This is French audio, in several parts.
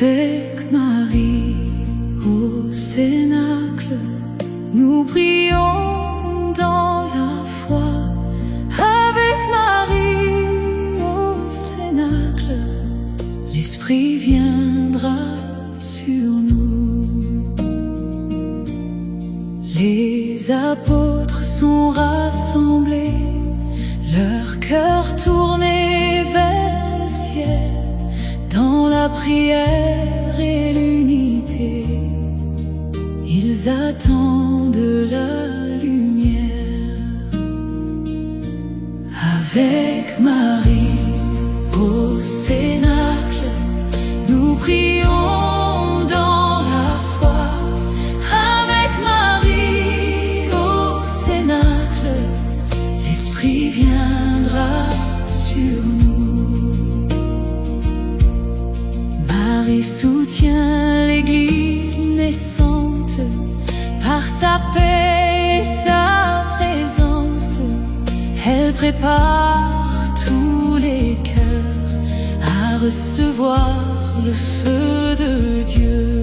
Avec Marie au Cénacle, nous prions dans la foi. Avec Marie au Cénacle, l'Esprit viendra sur nous. Les apôtres sont rassemblés, leur cœur tourné vers le ciel. Dans la prière et l'unité, ils attendent la lumière. Avec Marie au Cénacle, nous prions dans la foi. Avec Marie au Cénacle, l'Esprit viendra sur nous. Marie soutient l'Église naissante par sa paix et sa présence. Elle prépare tous les cœurs à recevoir le feu de Dieu.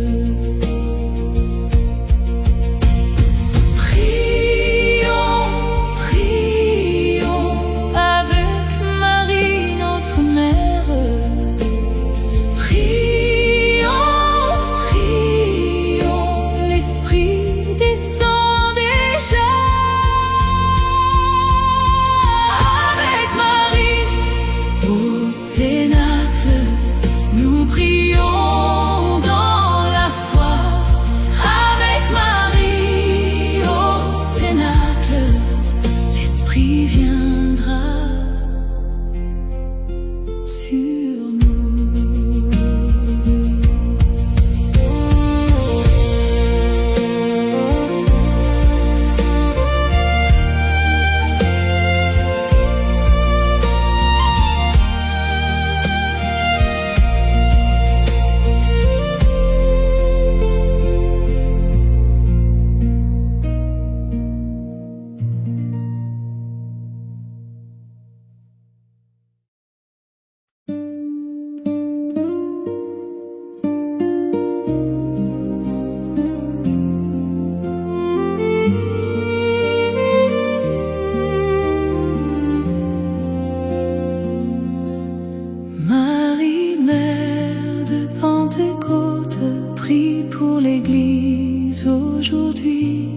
Aujourd'hui,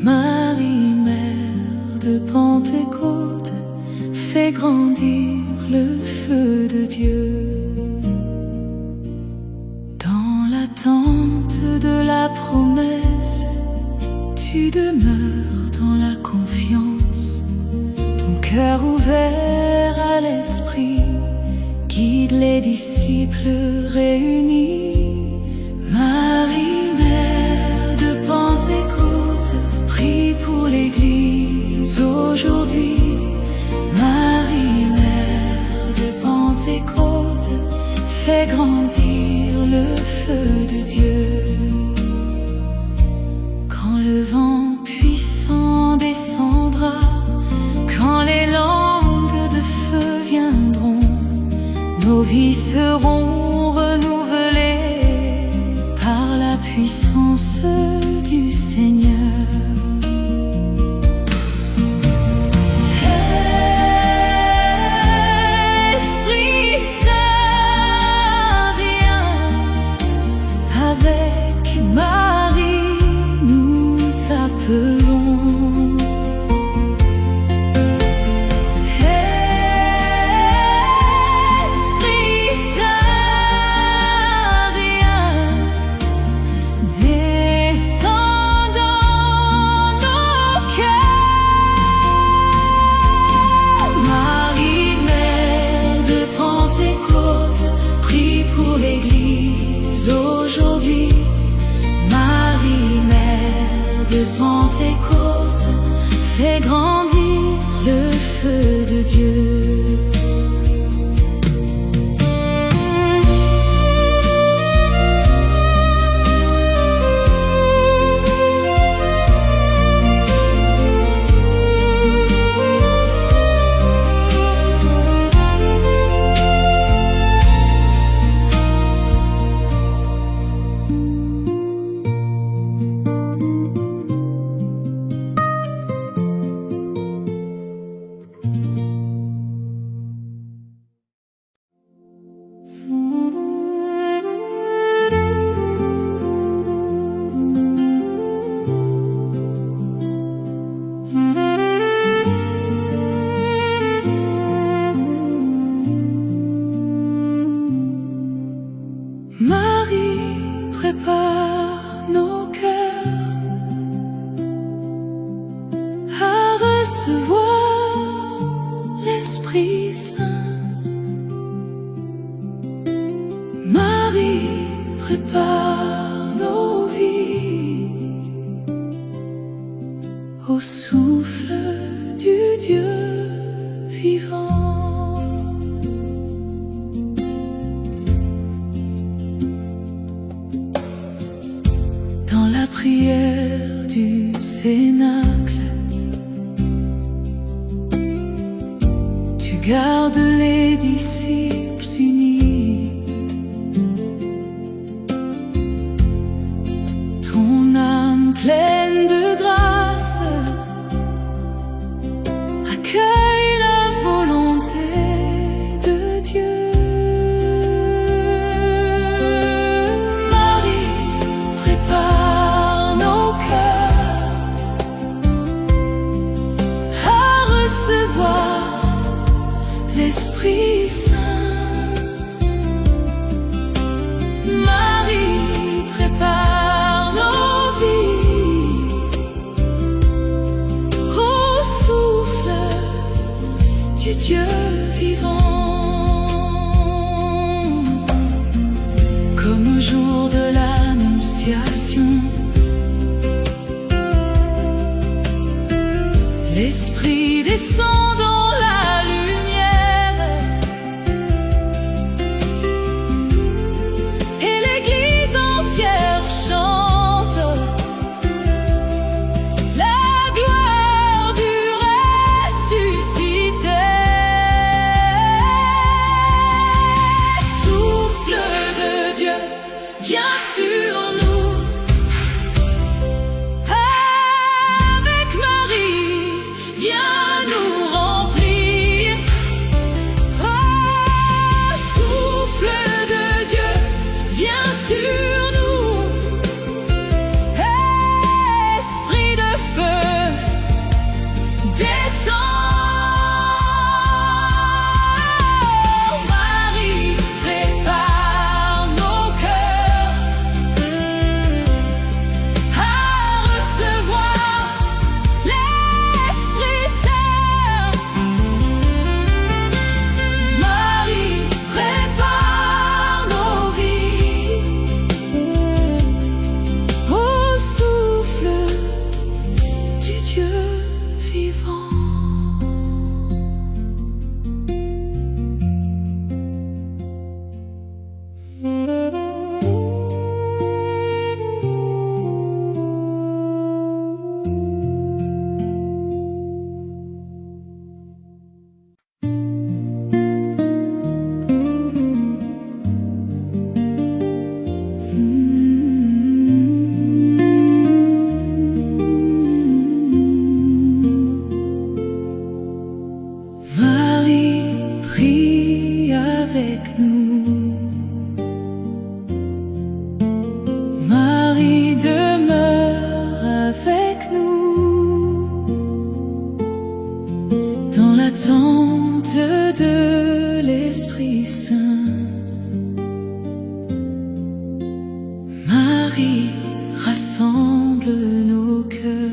Marie, Mère de Pentecôte, fait grandir le feu de Dieu. Dans l'attente de la promesse, tu demeures dans la confiance. Ton cœur ouvert à l'Esprit guide les disciples réunis. Marie, Mère de Pentecôte, prie pour l'Église aujourd'hui. Marie, Mère de Pentecôte, fais grandir le feu de Dieu. Quand le vent puissant descendra, quand les langues de feu viendront, nos vies seront renouvelées par la puissance du Seigneur. Esprit Saint, viens, avec Marie, nous t'appelons. Aujourd'hui, Marie, Mère de Pentecôte, fais grandir le feu de Dieu. prépare nos cœurs à recevoir l'Esprit Saint. Marie prépare nos vies au souffle du Dieu vivant. Dans la prière du Cénacle, tu gardes les disciples unis. Ton âme pleine de grâce accueille la volonté de Dieu. Marie prépare nos cœurs à recevoir l'Esprit Saint. Marie prépare nos vies au souffle du Dieu vivant. Comme au jour de l'Annonciation, l'Esprit descend dans la lumière et l'Église entière chante la gloire du ressuscité. Souffle de Dieu, viens sur nous. Avec Marie, viens nous remplir. Oh, souffle de Dieu, viens sur nous. Esprit de feu, descends. Marie prépare nos cœurs à recevoir l'Esprit Saint. Marie prépare nos vies au souffle du Dieu vivant. Marie prie avec nous. Marie demeure avec nous dans l'attente de l'Esprit Saint. Marie rassemble nos cœurs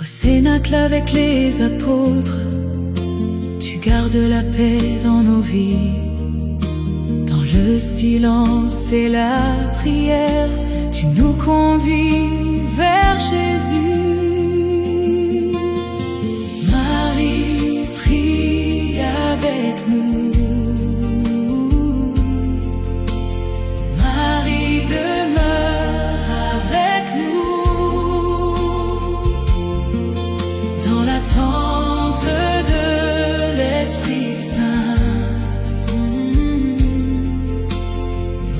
au Cénacle avec les apôtres. Tu gardes la paix dans nos vies. Dans le silence et la prière, tu nous conduis vers Jésus. Marie prie avec nous. Marie demeure avec nous dans l'attente de l'Esprit Saint.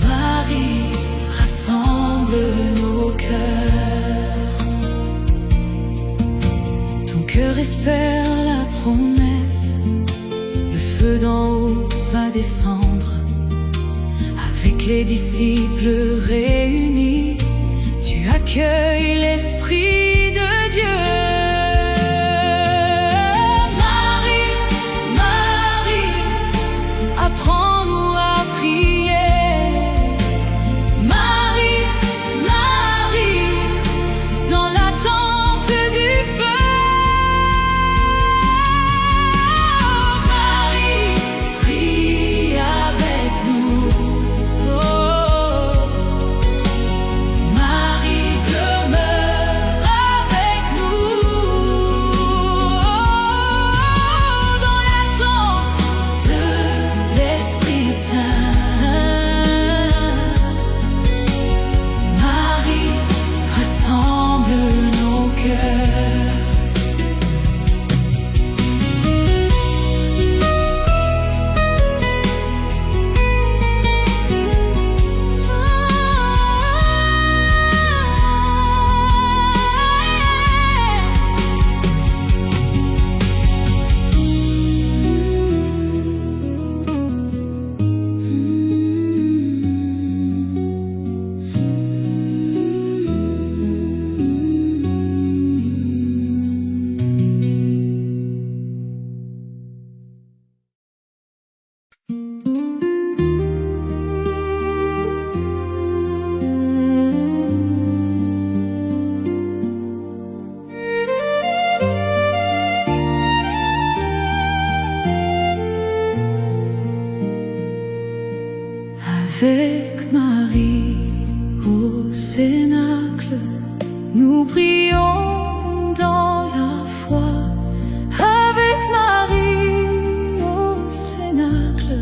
Marie rassemble nos cœurs. Ton cœur espère la promesse. Le feu d'en haut va descendre. Avec les disciples réunis, tu accueilles l'Esprit de Dieu. Marie, Marie, apprends-nous à prier. Avec Marie au Cénacle, nous prions dans la foi. Avec Marie au Cénacle,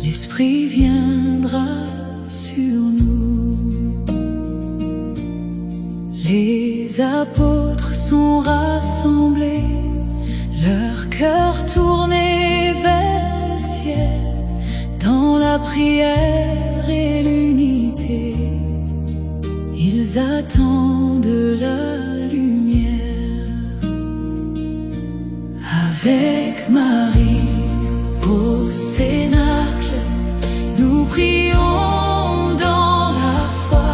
l'Esprit viendra sur nous. Les apôtres sont rassemblés, leur cœur tourné vers le ciel, dans la prière et l'unité, ils attendent la lumière. Avec Marie au Cénacle, nous prions dans la foi.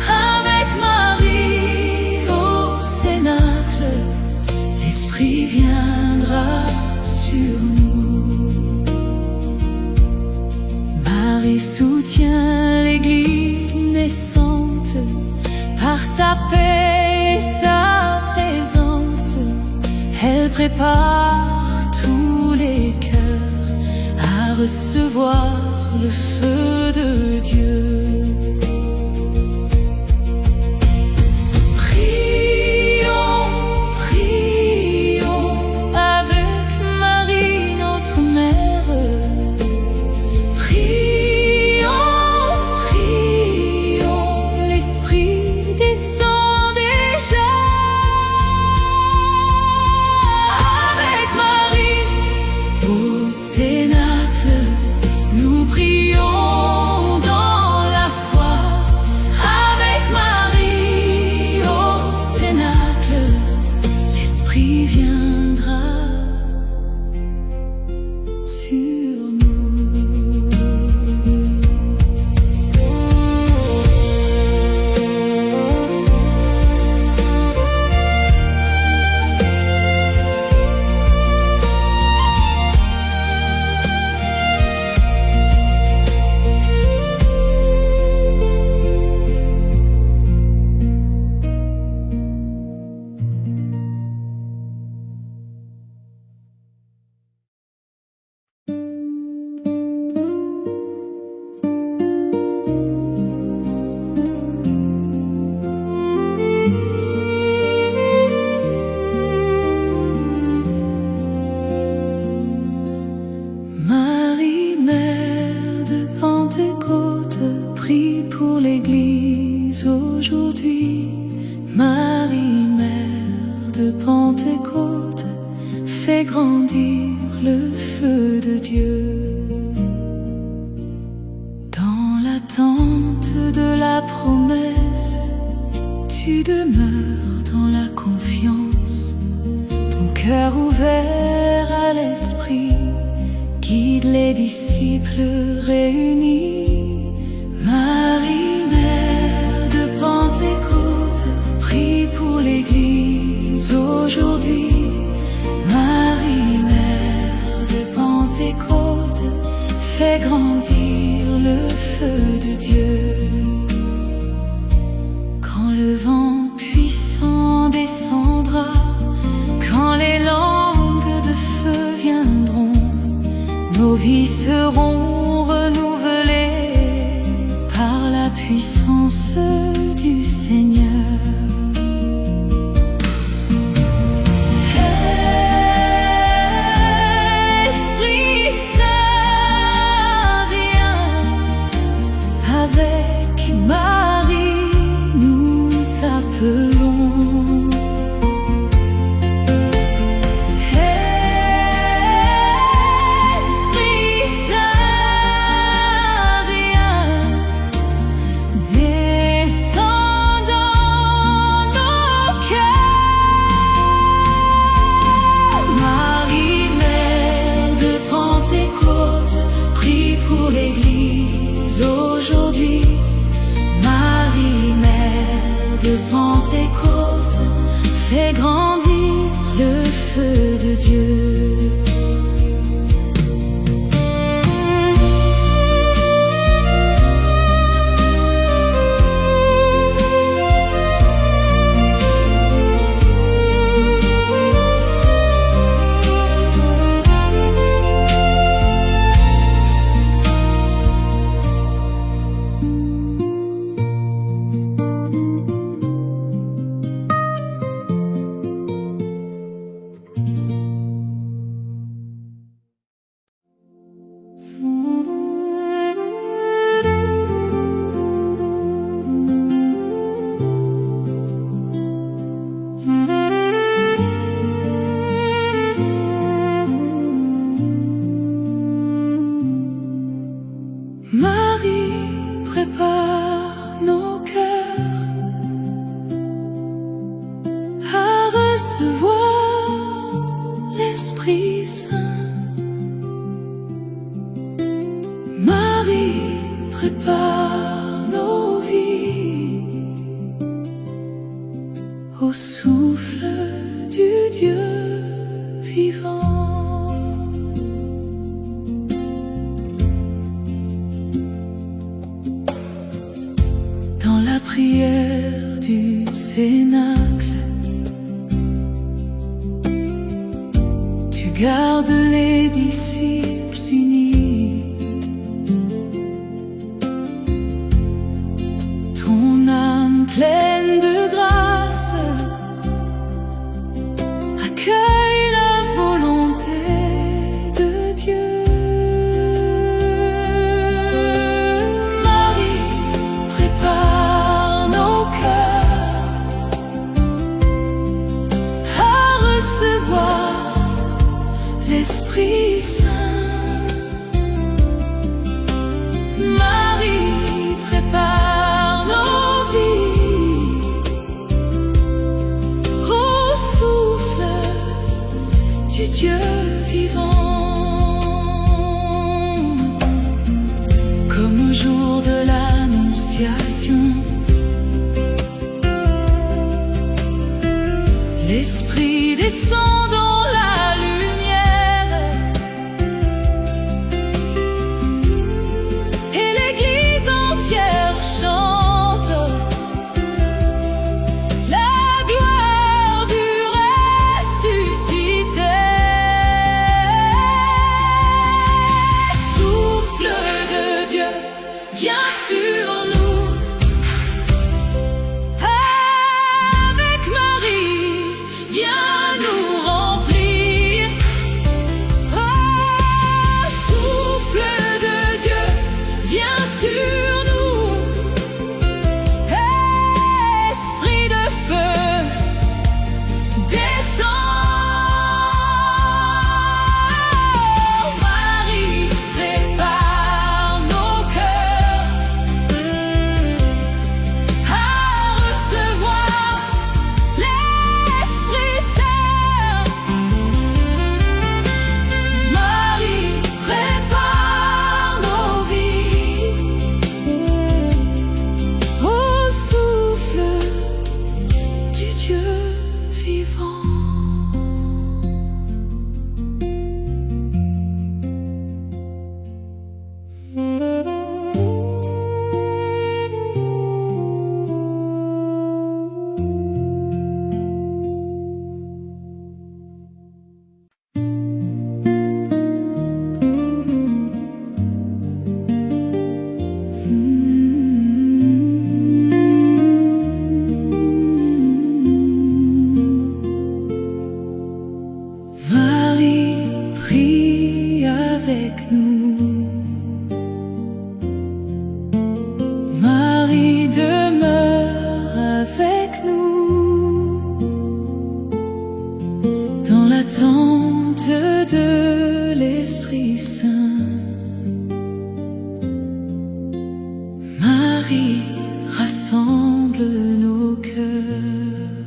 Avec Marie au Cénacle, l'Esprit viendra sur nous. Marie soutient l'Église naissante par sa paix et sa présence. Elle prépare tous les cœurs à recevoir le feu de Dieu. Aujourd'hui, Marie, Mère de Pentecôte, fait grandir le feu de Dieu. Dans l'attente de la promesse, tu demeures dans la confiance. Ton cœur ouvert à l'Esprit guide les disciples réunis. Marie, Mère de Pentecôte, prie pour l'Église aujourd'hui. Marie, Mère de Pentecôte, fais grandir le feu de Dieu. Quand le vent puissant descendra, quand les langues de feu viendront, nos vies seront renouvelées par la puissance du Seigneur. Esprit Saint, viens, avec Marie, nous t'appelons. Aujourd'hui, Marie, Mère de Pentecôte, fais grandir le feu de Dieu. prépare nos vies au souffle du Dieu vivant. Dans la prière du Cénacle, tu gardes les disciples unis. Ton âme pleine de grâce accueille la volonté de Dieu. Marie, prépare nos cœurs à recevoir l'Esprit Saint. Marie, prépare nos vies au souffle du Dieu vivant. Comme au jour de l'Annonciation, l'Esprit descend dans la lumière et l'Église entière chante la gloire du ressuscité. Souffle de Dieu, viens sur nous. Avec Marie, viens nous remplir. Oh, souffle de Dieu, viens sur nous. Esprit de feu, descends. Marie, prépare nos cœurs à recevoir l'Esprit Saint. Marie, prépare nos vies au souffle du Dieu vivant. Marie, prie avec nous. Marie, demeure avec nous dans l'attente de l'Esprit Saint. Marie, rassemble nos cœurs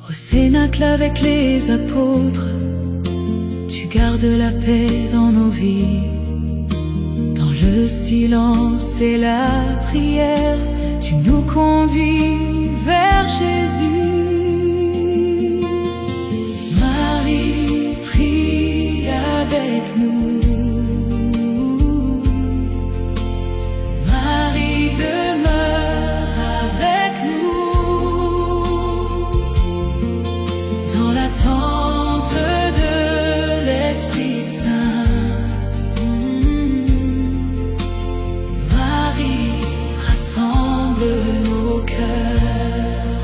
au Cénacle avec les apôtres. Tu gardes la paix dans nos vies. Dans le silence et la prière, tu nous conduis vers Jésus. Marie, prie avec nous. Marie, demeure avec nous dans l'attente de l'Esprit Saint. Marie, rassemble nos cœurs.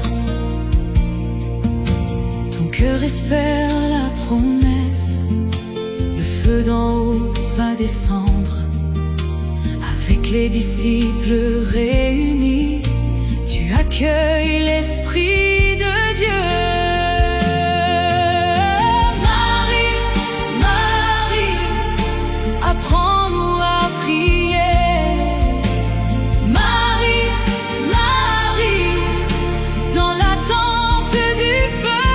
Ton cœur espère la promesse. Le feu d'en haut va descendre. Avec les disciples réunis, tu accueilles l'Esprit de Dieu. Marie, Marie, apprends-nous à prier. Marie, Marie, dans l'attente du feu.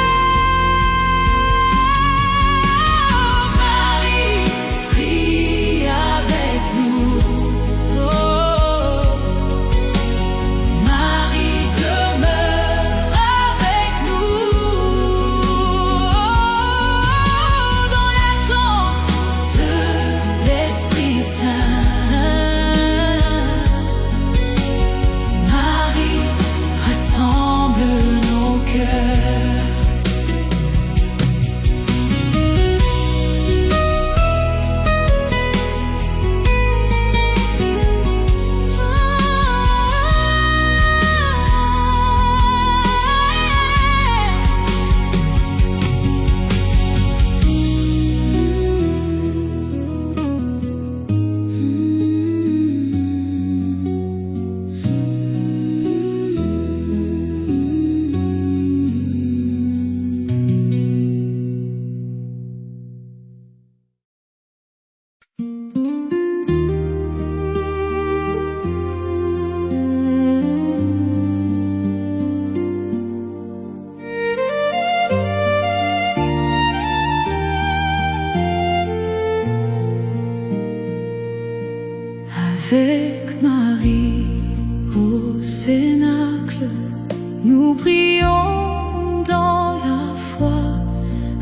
Marie, prie avec nous. Avec Marie au cénacle, nous prions dans la foi.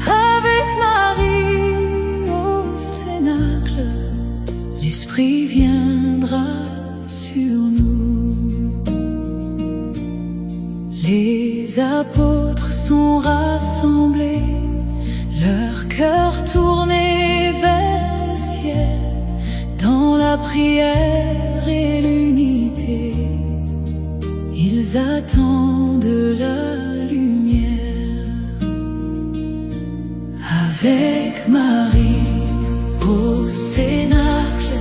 Avec Marie au cénacle, l'Esprit viendra sur nous. Les apôtres sont rassemblés, leur cœur tourné vers le ciel, dans la prière et l'unité, ils attendent la lumière. Avec Marie au cénacle,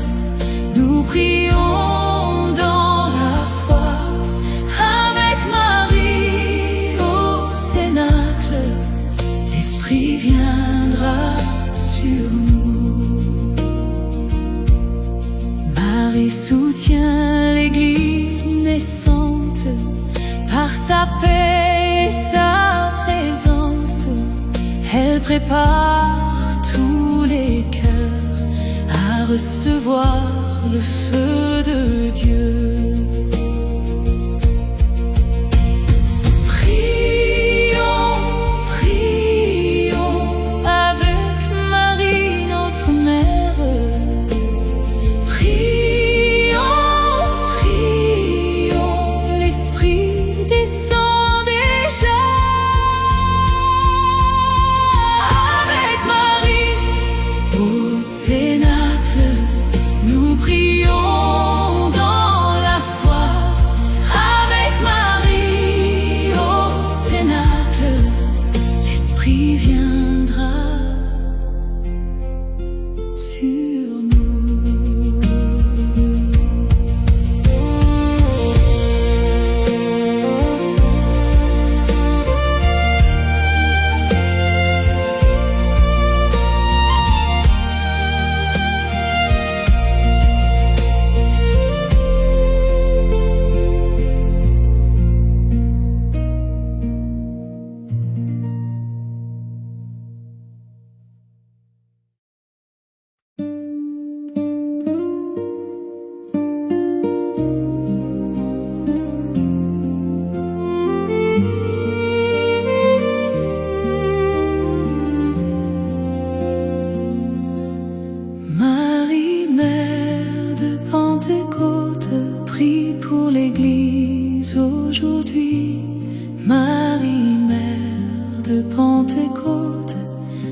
nous prions dans la foi. Avec Marie au cénacle, l'Esprit viendra sur nous. Marie soutient l'Église naissante par sa paix et sa présence. Elle prépare tous les cœurs à recevoir le feu de Dieu. Aujourd'hui, Marie, Mère de Pentecôte,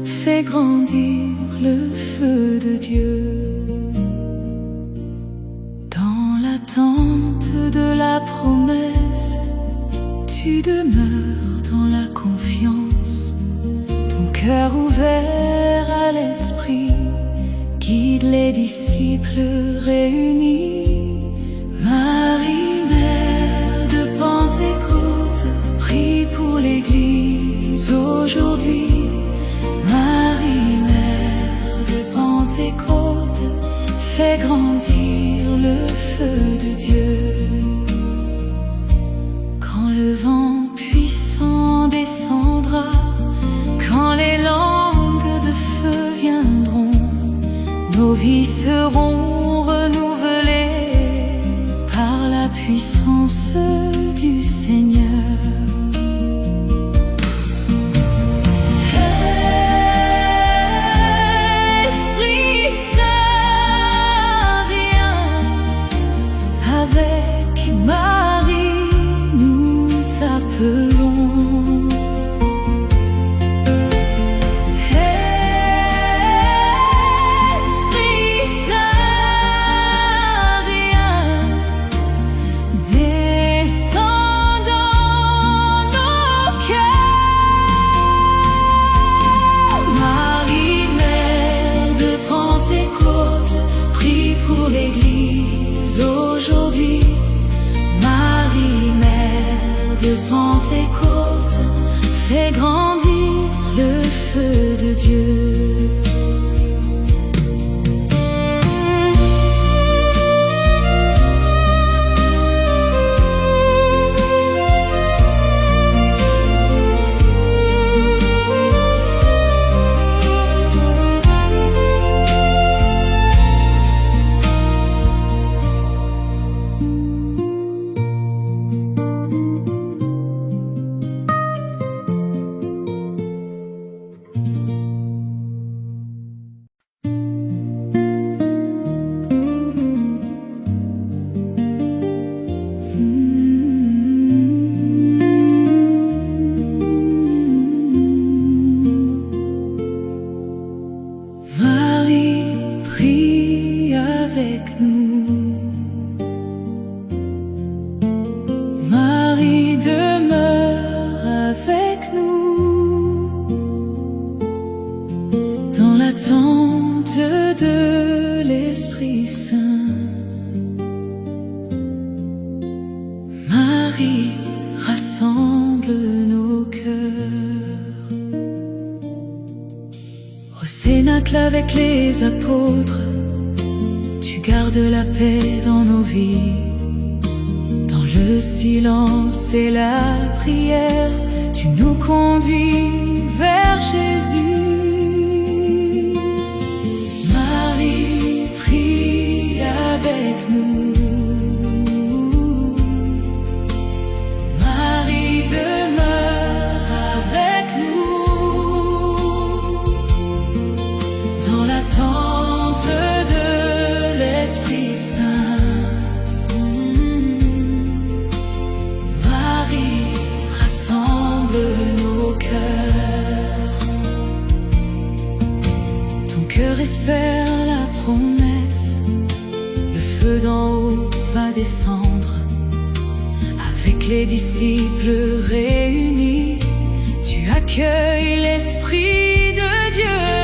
fais grandir le feu de Dieu. Dans l'attente de la promesse, tu demeures dans la confiance. Ton cœur ouvert à l'Esprit guide les disciples réunis. Marie, Mère de Pentecôte, prie pour l'Église aujourd'hui. Marie, Mère de Pentecôte, fais grandir le feu de Dieu. Quand le vent puissant descendra, quand les langues de feu viendront, nos vies seront renouvelées par la puissance du Seigneur. Esprit Saint, viens, avec Marie nous t'appelons. Aujourd'hui, Marie, Mère de Pentecôte, fais grandir le feu de Dieu. avec nous. Marie demeure avec nous dans l'attente de l'Esprit Saint. Marie rassemble nos cœurs. Au cénacle avec les apôtres, tu gardes la paix dans nos vies. Dans le silence et la prière, tu nous conduis vers Jésus. Marie, prie avec nous. Marie demeure avec nous dans l'attente de l'Esprit Saint. Marie rassemble nos cœurs. Ton cœur espère la promesse, le feu d'en haut va descendre. Avec les disciples réunis, tu accueilles l'Esprit de Dieu.